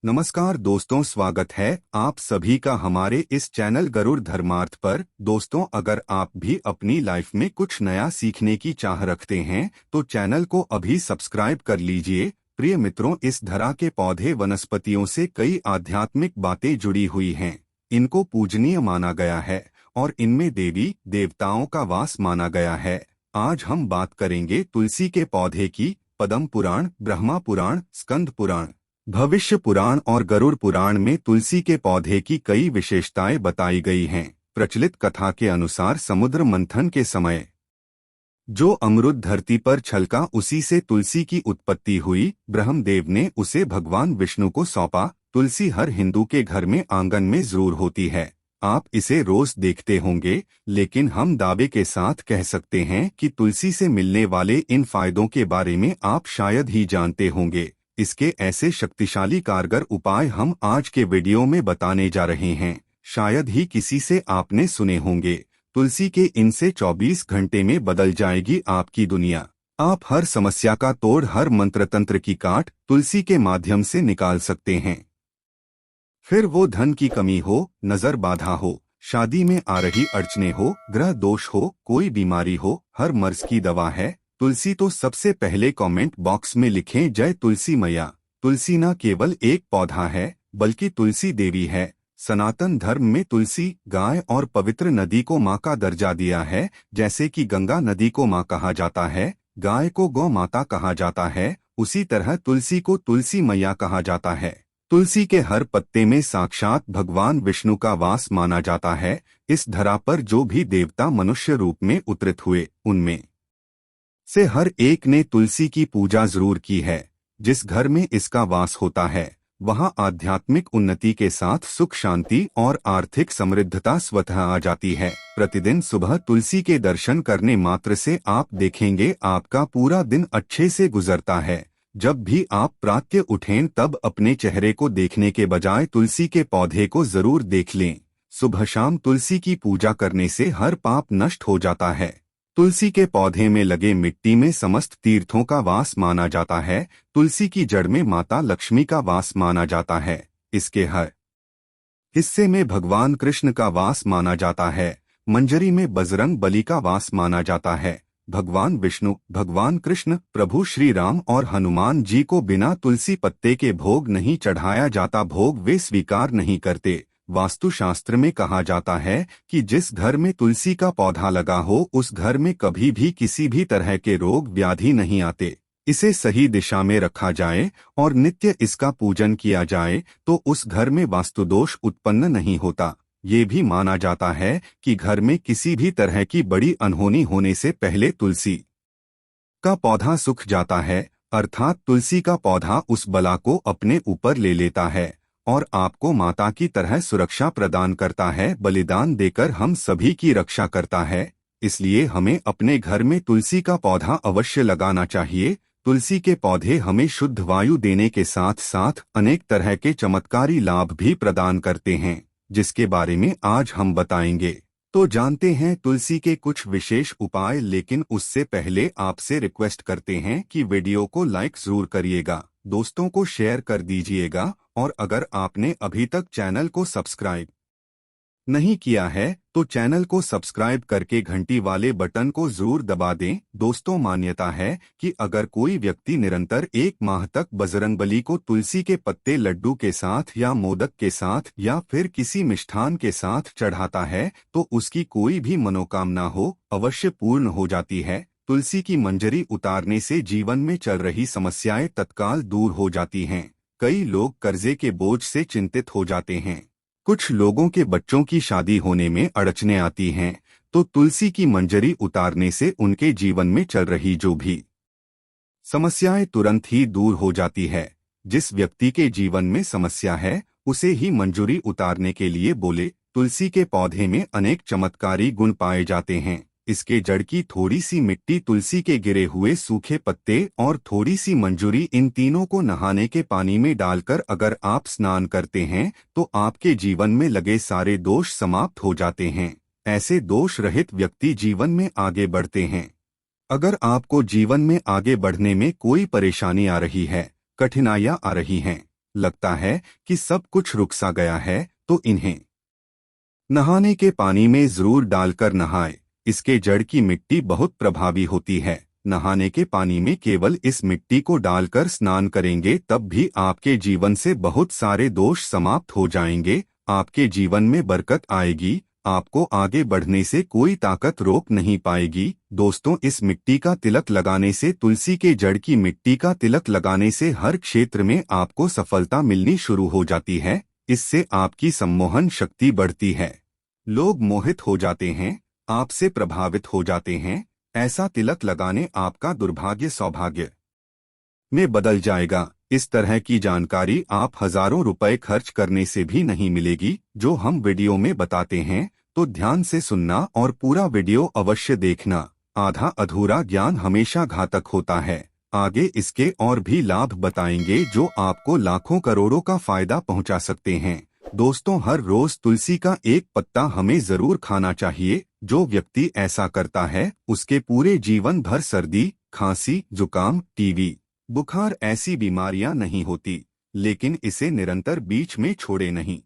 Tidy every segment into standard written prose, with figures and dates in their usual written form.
नमस्कार दोस्तों, स्वागत है आप सभी का हमारे इस चैनल गरुड़ धर्मार्थ पर। दोस्तों, अगर आप भी अपनी लाइफ में कुछ नया सीखने की चाह रखते हैं तो चैनल को अभी सब्सक्राइब कर लीजिए। प्रिय मित्रों, इस धरा के पौधे वनस्पतियों से कई आध्यात्मिक बातें जुड़ी हुई हैं। इनको पूजनीय माना गया है और इनमें देवी देवताओं का वास माना गया है। आज हम बात करेंगे तुलसी के पौधे की। पद्म पुराण, ब्रह्मा पुराण, स्कंद पुराण, भविष्य पुराण और गरुड़ पुराण में तुलसी के पौधे की कई विशेषताएं बताई गई हैं। प्रचलित कथा के अनुसार समुद्र मंथन के समय जो अमृत धरती पर छलका, उसी से तुलसी की उत्पत्ति हुई। ब्रह्मदेव ने उसे भगवान विष्णु को सौंपा। तुलसी हर हिंदू के घर में आंगन में जरूर होती है। आप इसे रोज देखते होंगे, लेकिन हम दावे के साथ कह सकते हैं कि तुलसी से मिलने वाले इन फायदों के बारे में आप शायद ही जानते होंगे। इसके ऐसे शक्तिशाली कारगर उपाय हम आज के वीडियो में बताने जा रहे हैं। शायद ही किसी से आपने सुने होंगे। तुलसी के इनसे 24 घंटे में बदल जाएगी आपकी दुनिया। आप हर समस्या का तोड़, हर मंत्र तंत्र की काट तुलसी के माध्यम से निकाल सकते हैं। फिर वो धन की कमी हो, नजर बाधा हो, शादी में आ रही अड़चने हो, ग्रह दोष हो, कोई बीमारी हो, हर मर्ज की दवा है तुलसी। तो सबसे पहले कमेंट बॉक्स में लिखें जय तुलसी मैया। तुलसी न केवल एक पौधा है बल्कि तुलसी देवी है। सनातन धर्म में तुलसी, गाय और पवित्र नदी को माँ का दर्जा दिया है। जैसे कि गंगा नदी को माँ कहा जाता है, गाय को गौ माता कहा जाता है, उसी तरह तुलसी को तुलसी मैया कहा जाता है। तुलसी के हर पत्ते में साक्षात भगवान विष्णु का वास माना जाता है। इस धरा पर जो भी देवता मनुष्य रूप में उतरित हुए, उनमें से हर एक ने तुलसी की पूजा जरूर की है। जिस घर में इसका वास होता है वहां आध्यात्मिक उन्नति के साथ सुख, शांति और आर्थिक समृद्धता स्वतः आ जाती है। प्रतिदिन सुबह तुलसी के दर्शन करने मात्र से आप देखेंगे आपका पूरा दिन अच्छे से गुजरता है। जब भी आप प्रातः उठें तब अपने चेहरे को देखने के बजाय तुलसी के पौधे को जरूर देख लें। सुबह शाम तुलसी की पूजा करने से हर पाप नष्ट हो जाता है। तुलसी के पौधे में लगे मिट्टी में समस्त तीर्थों का वास माना जाता है। तुलसी की जड़ में माता लक्ष्मी का वास माना जाता है। इसके हर हिस्से में भगवान कृष्ण का वास माना जाता है। मंजरी में बजरंग बली का वास माना जाता है। भगवान विष्णु, भगवान कृष्ण, प्रभु श्री राम और हनुमान जी को बिना तुलसी पत्ते के भोग नहीं चढ़ाया जाता। भोग वे स्वीकार नहीं करते। वास्तुशास्त्र में कहा जाता है कि जिस घर में तुलसी का पौधा लगा हो उस घर में कभी भी किसी भी तरह के रोग व्याधि नहीं आते। इसे सही दिशा में रखा जाए और नित्य इसका पूजन किया जाए तो उस घर में वास्तुदोष उत्पन्न नहीं होता। ये भी माना जाता है कि घर में किसी भी तरह की बड़ी अनहोनी होने से पहले तुलसी का पौधा सूख जाता है, अर्थात तुलसी का पौधा उस बला को अपने ऊपर ले लेता है और आपको माता की तरह सुरक्षा प्रदान करता है। बलिदान देकर हम सभी की रक्षा करता है। इसलिए हमें अपने घर में तुलसी का पौधा अवश्य लगाना चाहिए। तुलसी के पौधे हमें शुद्ध वायु देने के साथ साथ अनेक तरह के चमत्कारी लाभ भी प्रदान करते हैं, जिसके बारे में आज हम बताएंगे। तो जानते हैं तुलसी के कुछ विशेष उपाय, लेकिन उससे पहले आपसे रिक्वेस्ट करते हैं कि वीडियो को लाइक जरूर करिएगा, दोस्तों को शेयर कर दीजिएगा और अगर आपने अभी तक चैनल को सब्सक्राइब नहीं किया है तो चैनल को सब्सक्राइब करके घंटी वाले बटन को जरूर दबा दें। दोस्तों, मान्यता है कि अगर कोई व्यक्ति निरंतर 1 माह तक बजरंगबली को तुलसी के पत्ते लड्डू के साथ या मोदक के साथ या फिर किसी मिष्ठान के साथ चढ़ाता है तो उसकी कोई भी मनोकामना हो अवश्य पूर्ण हो जाती है। तुलसी की मंजरी उतारने से जीवन में चल रही समस्याएं तत्काल दूर हो जाती हैं। कई लोग कर्जे के बोझ से चिंतित हो जाते हैं। कुछ लोगों के बच्चों की शादी होने में अड़चने आती हैं, तो तुलसी की मंजरी उतारने से उनके जीवन में चल रही जो भी समस्याएं तुरंत ही दूर हो जाती है। जिस व्यक्ति के जीवन में समस्या है उसे ही मंजूरी उतारने के लिए बोले। तुलसी के पौधे में अनेक चमत्कारी गुण पाए जाते हैं। इसके जड़ की थोड़ी सी मिट्टी, तुलसी के गिरे हुए सूखे पत्ते और थोड़ी सी मंजूरी, इन तीनों को नहाने के पानी में डालकर अगर आप स्नान करते हैं तो आपके जीवन में लगे सारे दोष समाप्त हो जाते हैं। ऐसे दोष रहित व्यक्ति जीवन में आगे बढ़ते हैं। अगर आपको जीवन में आगे बढ़ने में कोई परेशानी आ रही है, कठिनाइयां आ रही हैं, लगता है कि सब कुछ रुक सा गया है, तो इन्हें नहाने के पानी में जरूर डालकर नहाएं। इसके जड़ की मिट्टी बहुत प्रभावी होती है। नहाने के पानी में केवल इस मिट्टी को डालकर स्नान करेंगे तब भी आपके जीवन से बहुत सारे दोष समाप्त हो जाएंगे। आपके जीवन में बरकत आएगी। आपको आगे बढ़ने से कोई ताकत रोक नहीं पाएगी। दोस्तों, इस मिट्टी का तिलक लगाने से, तुलसी के जड़ की मिट्टी का तिलक लगाने से हर क्षेत्र में आपको सफलता मिलनी शुरू हो जाती है। इससे आपकी सम्मोहन शक्ति बढ़ती है। लोग मोहित हो जाते हैं, आपसे प्रभावित हो जाते हैं। ऐसा तिलक लगाने आपका दुर्भाग्य सौभाग्य में बदल जाएगा। इस तरह की जानकारी आप हजारों रुपए खर्च करने से भी नहीं मिलेगी, जो हम वीडियो में बताते हैं। तो ध्यान से सुनना और पूरा वीडियो अवश्य देखना। आधा अधूरा ज्ञान हमेशा घातक होता है। आगे इसके और भी लाभ बताएंगे जो आपको लाखों करोड़ों का फायदा पहुंचा सकते हैं। दोस्तों, हर रोज तुलसी का एक पत्ता हमें जरूर खाना चाहिए। जो व्यक्ति ऐसा करता है उसके पूरे जीवन भर सर्दी, खांसी, जुकाम, टीबी, बुखार ऐसी बीमारियां नहीं होती, लेकिन इसे निरंतर बीच में छोड़े नहीं।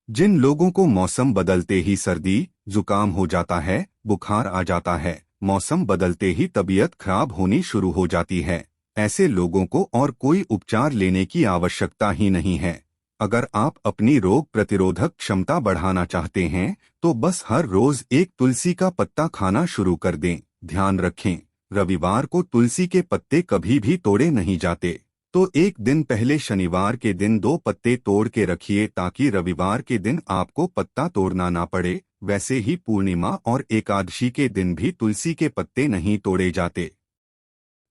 जिन लोगों को मौसम बदलते ही सर्दी, जुकाम हो जाता है, बुखार आ जाता है, मौसम बदलते ही तबीयत खराब होनी शुरू हो जाती है, ऐसे लोगों को और कोई उपचार लेने की आवश्यकता ही नहीं है। अगर आप अपनी रोग प्रतिरोधक क्षमता बढ़ाना चाहते हैं तो बस हर रोज एक तुलसी का पत्ता खाना शुरू कर दें। ध्यान रखें, रविवार को तुलसी के पत्ते कभी भी तोड़े नहीं जाते। तो एक दिन पहले शनिवार के दिन 2 पत्ते तोड़ के रखिए ताकि रविवार के दिन आपको पत्ता तोड़ना ना पड़े। वैसे ही पूर्णिमा और एकादशी के दिन भी तुलसी के पत्ते नहीं तोड़े जाते।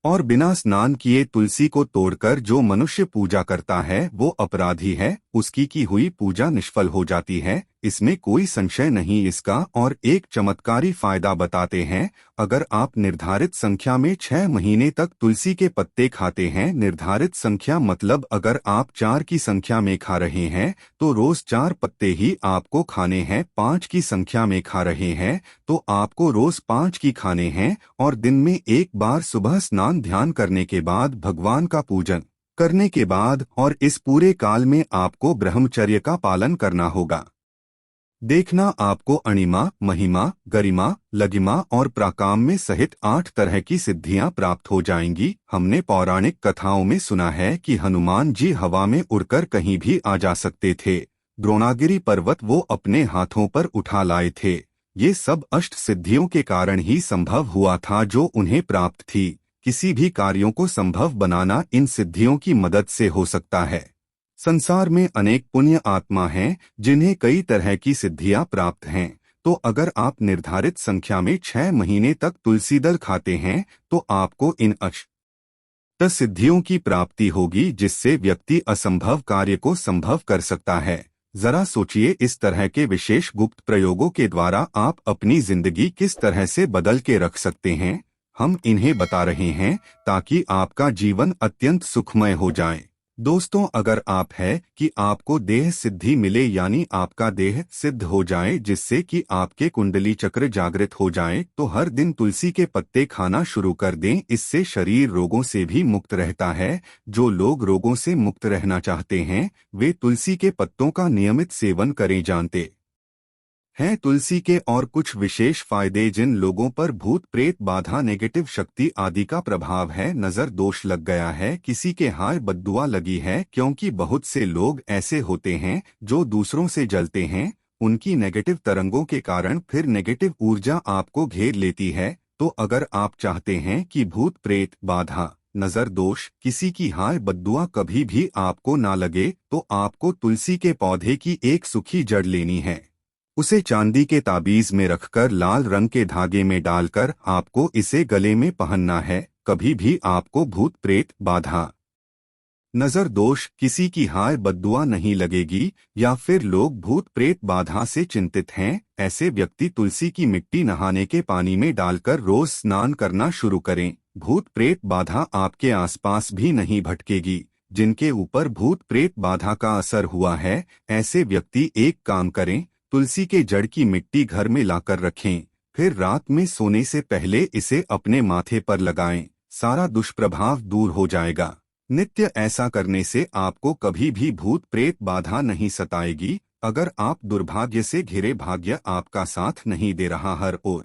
और बिना स्नान किए तुलसी को तोड़कर जो मनुष्य पूजा करता है वो अपराधी है, उसकी की हुई पूजा निष्फल हो जाती है। इसमें कोई संशय नहीं। इसका और एक चमत्कारी फायदा बताते हैं। अगर आप निर्धारित संख्या में 6 महीने तक तुलसी के पत्ते खाते हैं, निर्धारित संख्या मतलब अगर आप 4 की संख्या में खा रहे हैं तो रोज 4 पत्ते ही आपको खाने हैं। 5 की संख्या में खा रहे हैं तो आपको रोज 5 की खाने हैं। और दिन में एक बार सुबह स्नान ध्यान करने के बाद, भगवान का पूजन करने के बाद, और इस पूरे काल में आपको ब्रह्मचर्य का पालन करना होगा। देखना आपको अणिमा, महिमा, गरिमा, लगिमा और प्राकाम में सहित 8 तरह की सिद्धियां प्राप्त हो जाएंगी। हमने पौराणिक कथाओं में सुना है कि हनुमान जी हवा में उड़कर कहीं भी आ जा सकते थे। द्रोणागिरी पर्वत वो अपने हाथों पर उठा लाए थे। ये सब अष्ट सिद्धियों के कारण ही संभव हुआ था जो उन्हें प्राप्त थी। किसी भी कार्यों को संभव बनाना इन सिद्धियों की मदद से हो सकता है। संसार में अनेक पुण्य आत्मा हैं जिन्हें कई तरह की सिद्धियां प्राप्त हैं। तो अगर आप निर्धारित संख्या में 6 महीने तक तुलसी दल खाते हैं तो आपको इन अष्ट सिद्धियों की प्राप्ति होगी, जिससे व्यक्ति असंभव कार्य को संभव कर सकता है। जरा सोचिए, इस तरह के विशेष गुप्त प्रयोगों के द्वारा आप अपनी जिंदगी किस तरह से बदल के रख सकते हैं। हम इन्हें बता रहे हैं ताकि आपका जीवन अत्यंत सुखमय हो जाए। दोस्तों, अगर आप है कि आपको देह सिद्धि मिले, यानी आपका देह सिद्ध हो जाए, जिससे कि आपके कुंडली चक्र जागृत हो जाए, तो हर दिन तुलसी के पत्ते खाना शुरू कर दें। इससे शरीर रोगों से भी मुक्त रहता है। जो लोग रोगों से मुक्त रहना चाहते हैं वे तुलसी के पत्तों का नियमित सेवन करें। जानते हैं तुलसी के और कुछ विशेष फायदे। जिन लोगों पर भूत प्रेत बाधा, नेगेटिव शक्ति आदि का प्रभाव है, नजर दोष लग गया है, किसी के हाय बद्दुआ लगी है, क्योंकि बहुत से लोग ऐसे होते हैं जो दूसरों से जलते हैं। उनकी नेगेटिव तरंगों के कारण फिर नेगेटिव ऊर्जा आपको घेर लेती है। तो अगर आप चाहते हैं कि भूत प्रेत बाधा, नजर दोष, किसी की हाय बद्दुआ कभी भी आपको ना लगे, तो आपको तुलसी के पौधे की एक सूखी जड़ लेनी है। उसे चांदी के ताबीज में रखकर लाल रंग के धागे में डालकर आपको इसे गले में पहनना है। कभी भी आपको भूत प्रेत बाधा, नजर दोष, किसी की हाय बद्दुआ नहीं लगेगी। या फिर लोग भूत प्रेत बाधा से चिंतित हैं, ऐसे व्यक्ति तुलसी की मिट्टी नहाने के पानी में डालकर रोज स्नान करना शुरू करें। भूत प्रेत बाधा आपके आसपास भी नहीं भटकेगी। जिनके ऊपर भूत प्रेत बाधा का असर हुआ है, ऐसे व्यक्ति एक काम करें, तुलसी के जड़ की मिट्टी घर में लाकर रखें, फिर रात में सोने से पहले इसे अपने माथे पर लगाएं। सारा दुष्प्रभाव दूर हो जाएगा। नित्य ऐसा करने से आपको कभी भी भूत प्रेत बाधा नहीं सताएगी। अगर आप दुर्भाग्य से घिरे, भाग्य आपका साथ नहीं दे रहा, हर ओर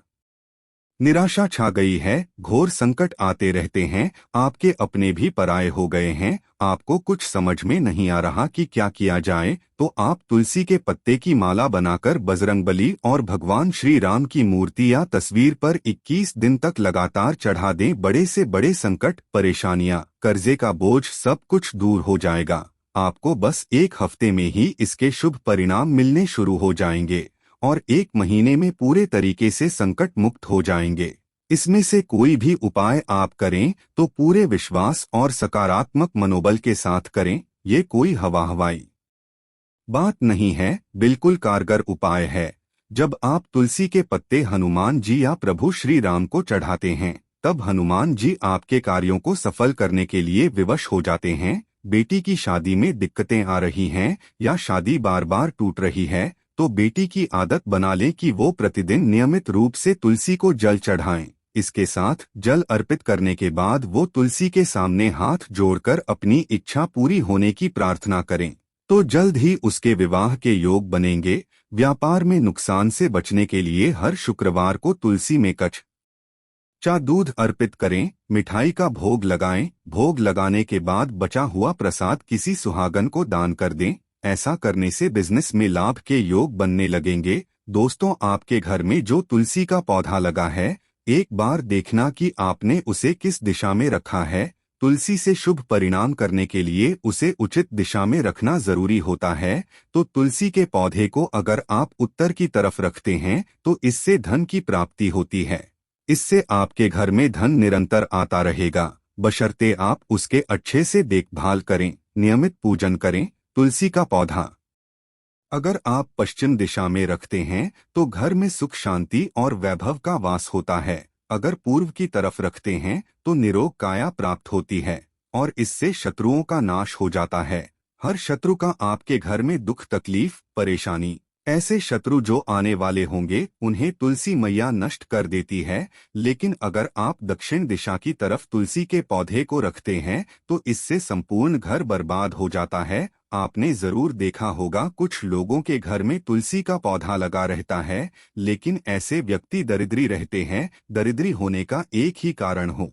निराशा छा गई है, घोर संकट आते रहते हैं, आपके अपने भी पराये हो गए हैं, आपको कुछ समझ में नहीं आ रहा कि क्या किया जाए, तो आप तुलसी के पत्ते की माला बनाकर बजरंगबली और भगवान श्री राम की मूर्ति या तस्वीर पर 21 दिन तक लगातार चढ़ा दें। बड़े से बड़े संकट, परेशानियां, कर्जे का बोझ सब कुछ दूर हो जाएगा। आपको बस 1 हफ्ते में ही इसके शुभ परिणाम मिलने शुरू हो जाएंगे और 1 महीने में पूरे तरीके से संकट मुक्त हो जाएंगे। इसमें से कोई भी उपाय आप करें तो पूरे विश्वास और सकारात्मक मनोबल के साथ करें। ये कोई हवाई बात नहीं है, बिल्कुल कारगर उपाय है। जब आप तुलसी के पत्ते हनुमान जी या प्रभु श्री राम को चढ़ाते हैं, तब हनुमान जी आपके कार्यों को सफल करने के लिए विवश हो जाते हैं। बेटी की शादी में दिक्कतें आ रही हैं या शादी बार बार टूट रही है, तो बेटी की आदत बना लें कि वो प्रतिदिन नियमित रूप से तुलसी को जल चढ़ाएं। इसके साथ जल अर्पित करने के बाद वो तुलसी के सामने हाथ जोड़कर अपनी इच्छा पूरी होने की प्रार्थना करें, तो जल्द ही उसके विवाह के योग बनेंगे। व्यापार में नुकसान से बचने के लिए हर शुक्रवार को तुलसी में कच्चा दूध अर्पित करें, मिठाई का भोग लगाएं। भोग लगाने के बाद बचा हुआ प्रसाद किसी सुहागन को दान कर दें। ऐसा करने से बिजनेस में लाभ के योग बनने लगेंगे। दोस्तों, आपके घर में जो तुलसी का पौधा लगा है, एक बार देखना कि आपने उसे किस दिशा में रखा है। तुलसी से शुभ परिणाम करने के लिए उसे उचित दिशा में रखना जरूरी होता है। तो तुलसी के पौधे को अगर आप उत्तर की तरफ रखते हैं तो इससे धन की प्राप्ति होती है। इससे आपके घर में धन निरंतर आता रहेगा, बशर्ते आप उसके अच्छे से देखभाल करें, नियमित पूजन करें। तुलसी का पौधा अगर आप पश्चिम दिशा में रखते हैं तो घर में सुख, शांति और वैभव का वास होता है। अगर पूर्व की तरफ रखते हैं तो निरोग काया प्राप्त होती है और इससे शत्रुओं का नाश हो जाता है। हर शत्रु का आपके घर में दुख, तकलीफ, परेशानी, ऐसे शत्रु जो आने वाले होंगे उन्हें तुलसी मैया नष्ट कर देती है। लेकिन अगर आप दक्षिण दिशा की तरफ तुलसी के पौधे को रखते हैं तो इससे संपूर्ण घर बर्बाद हो जाता है। आपने जरूर देखा होगा, कुछ लोगों के घर में तुलसी का पौधा लगा रहता है, लेकिन ऐसे व्यक्ति दरिद्री रहते हैं। दरिद्री होने का एक ही कारण हो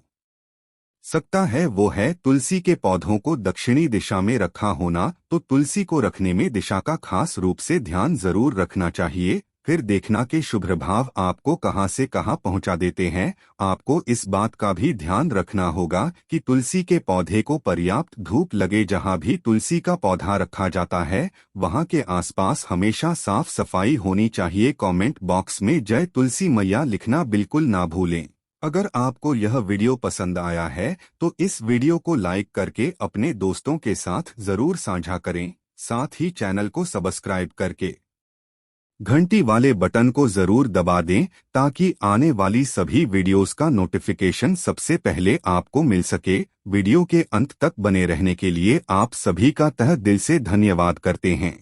सकता है, वो है तुलसी के पौधों को दक्षिणी दिशा में रखा होना। तो तुलसी को रखने में दिशा का खास रूप से ध्यान जरूर रखना चाहिए। फिर देखना कि शुभ प्रभाव आपको कहां से कहां पहुंचा देते हैं। आपको इस बात का भी ध्यान रखना होगा कि तुलसी के पौधे को पर्याप्त धूप लगे। जहां भी तुलसी का पौधा रखा जाता है वहां के आसपास हमेशा साफ सफाई होनी चाहिए। कमेंट बॉक्स में जय तुलसी मैया लिखना बिल्कुल ना भूलें। अगर आपको यह वीडियो पसंद आया है तो इस वीडियो को लाइक करके अपने दोस्तों के साथ जरूर साझा करें। साथ ही चैनल को सब्सक्राइब करके घंटी वाले बटन को जरूर दबा दें ताकि आने वाली सभी वीडियोस का नोटिफिकेशन सबसे पहले आपको मिल सके। वीडियो के अंत तक बने रहने के लिए आप सभी का तहे दिल से धन्यवाद करते हैं।